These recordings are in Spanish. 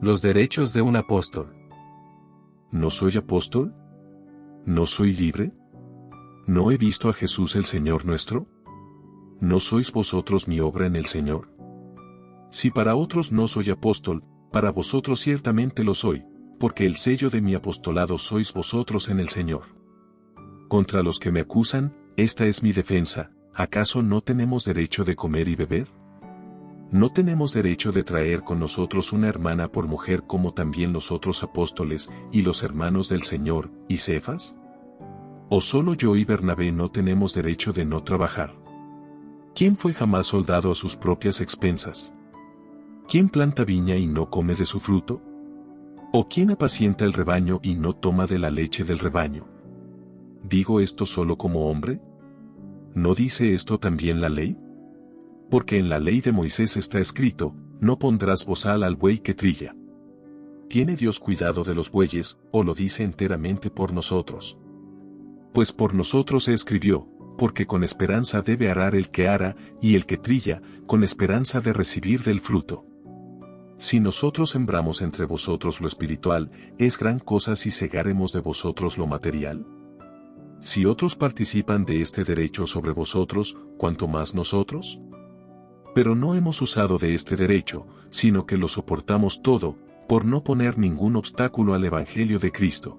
Los derechos de un apóstol. ¿No soy apóstol? ¿No soy libre? ¿No he visto a Jesús el Señor nuestro? ¿No sois vosotros mi obra en el Señor? Si para otros no soy apóstol, para vosotros ciertamente lo soy, porque el sello de mi apostolado sois vosotros en el Señor. Contra los que me acusan, esta es mi defensa: ¿acaso no tenemos derecho de comer y beber? ¿No tenemos derecho de traer con nosotros una hermana por mujer como también los otros apóstoles y los hermanos del Señor y Cefas? ¿O solo yo y Bernabé no tenemos derecho de no trabajar? ¿Quién fue jamás soldado a sus propias expensas? ¿Quién planta viña y no come de su fruto? ¿O quién apacienta el rebaño y no toma de la leche del rebaño? ¿Digo esto solo como hombre? ¿No dice esto también la ley? Porque en la ley de Moisés está escrito: no pondrás bozal al buey que trilla. ¿Tiene Dios cuidado de los bueyes, o lo dice enteramente por nosotros? Pues por nosotros se escribió, porque con esperanza debe arar el que ara, y el que trilla, con esperanza de recibir del fruto. Si nosotros sembramos entre vosotros lo espiritual, ¿es gran cosa si segaremos de vosotros lo material? Si otros participan de este derecho sobre vosotros, ¿cuánto más nosotros? Pero no hemos usado de este derecho, sino que lo soportamos todo, por no poner ningún obstáculo al Evangelio de Cristo.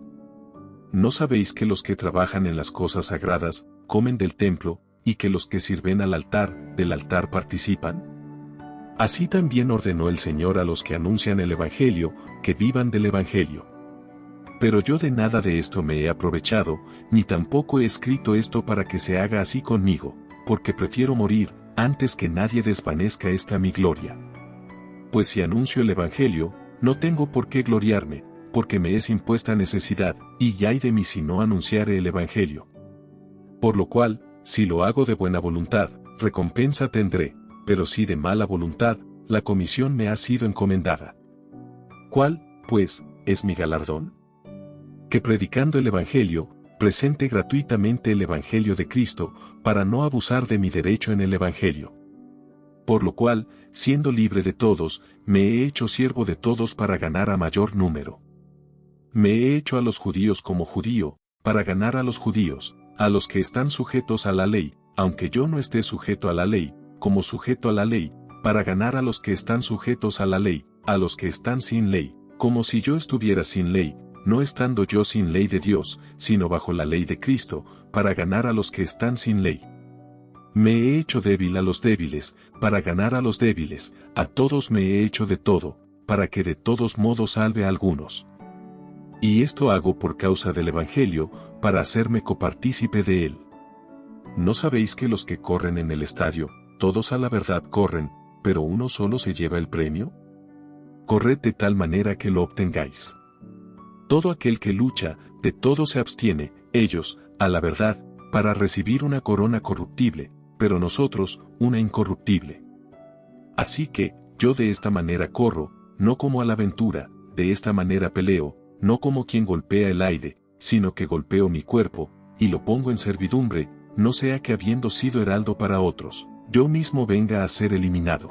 ¿No sabéis que los que trabajan en las cosas sagradas, comen del templo, y que los que sirven al altar, del altar participan? Así también ordenó el Señor a los que anuncian el Evangelio, que vivan del Evangelio. Pero yo de nada de esto me he aprovechado, ni tampoco he escrito esto para que se haga así conmigo, porque prefiero morir, antes que nadie desvanezca esta mi gloria. Pues si anuncio el Evangelio, no tengo por qué gloriarme, porque me es impuesta necesidad, y ay de mí si no anunciare el Evangelio. Por lo cual, si lo hago de buena voluntad, recompensa tendré, pero si de mala voluntad, la comisión me ha sido encomendada. ¿Cuál, pues, es mi galardón? Que predicando el Evangelio, presente gratuitamente el Evangelio de Cristo, para no abusar de mi derecho en el Evangelio. Por lo cual, siendo libre de todos, me he hecho siervo de todos para ganar a mayor número. Me he hecho a los judíos como judío, para ganar a los judíos, a los que están sujetos a la ley, aunque yo no esté sujeto a la ley, como sujeto a la ley, para ganar a los que están sujetos a la ley, a los que están sin ley, como si yo estuviera sin ley, no estando yo sin ley de Dios, sino bajo la ley de Cristo, para ganar a los que están sin ley. Me he hecho débil a los débiles, para ganar a los débiles, a todos me he hecho de todo, para que de todos modos salve a algunos. Y esto hago por causa del Evangelio, para hacerme copartícipe de él. ¿No sabéis que los que corren en el estadio, todos a la verdad corren, pero uno solo se lleva el premio? Corred de tal manera que lo obtengáis. Todo aquel que lucha, de todo se abstiene, ellos, a la verdad, para recibir una corona corruptible, pero nosotros, una incorruptible. Así que, yo de esta manera corro, no como a la aventura, de esta manera peleo, no como quien golpea el aire, sino que golpeo mi cuerpo, y lo pongo en servidumbre, no sea que habiendo sido heraldo para otros, yo mismo venga a ser eliminado.